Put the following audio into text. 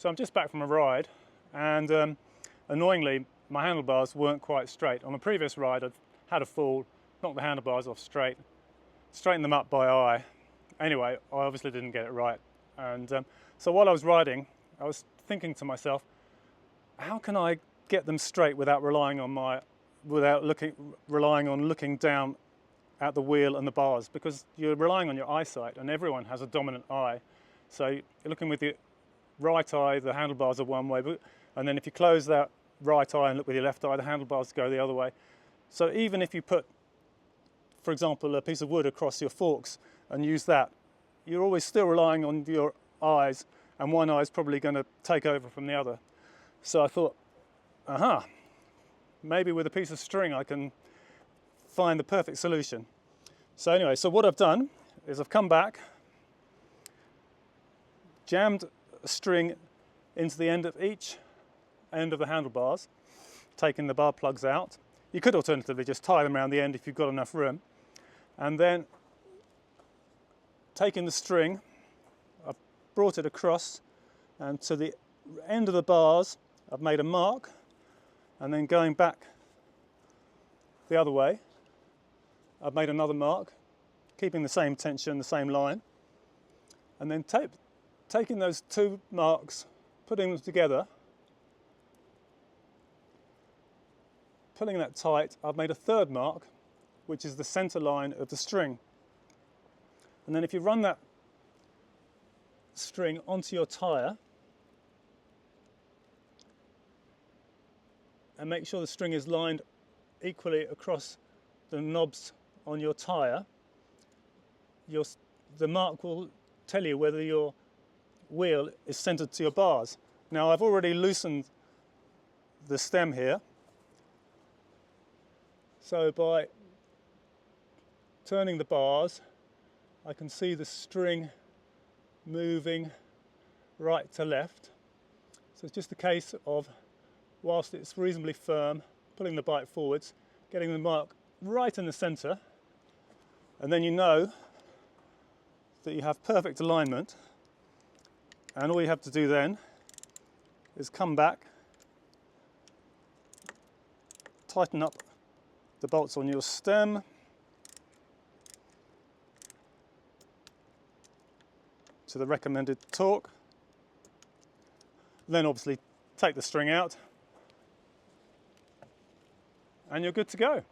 So I'm just back from a ride, and annoyingly my handlebars weren't quite straight. On the previous ride I'd had a fall, knocked the handlebars off straight, straightened them up by eye. Anyway, I obviously didn't get it right, and so while I was riding I was thinking to myself, how can I get them straight without relying on looking down at the wheel and the bars, because you're relying on your eyesight and everyone has a dominant eye. So you're looking with your right eye, the handlebars are one way, and then if you close that right eye and look with your left eye, the handlebars go the other way. So even if you put, for example, a piece of wood across your forks and use that, you're always still relying on your eyes, and one eye is probably going to take over from the other. So I thought, maybe with a piece of string I can find the perfect solution. So anyway, so what I've done is I've come back, jammed a string into the end of each end of the handlebars, taking the bar plugs out. You could alternatively just tie them around the end if you've got enough room, and then taking the string, I've brought it across, and to the end of the bars I've made a mark, and then going back the other way I've made another mark, keeping the same tension, the same line, and then taking those two marks, putting them together, pulling that tight, I've made a third mark, which is the center line of the string. And then if you run that string onto your tyre and make sure the string is lined equally across the knobs on your tyre, the mark will tell you whether your wheel is centered to your bars. Now I've already loosened the stem here, so by turning the bars I can see the string moving right to left. So it's just a case of, whilst it's reasonably firm, pulling the bike forwards, getting the mark right in the centre, and then you know that you have perfect alignment, and all you have to do then is come back, tighten up the bolts on your stem, to the recommended torque, then obviously take the string out and you're good to go.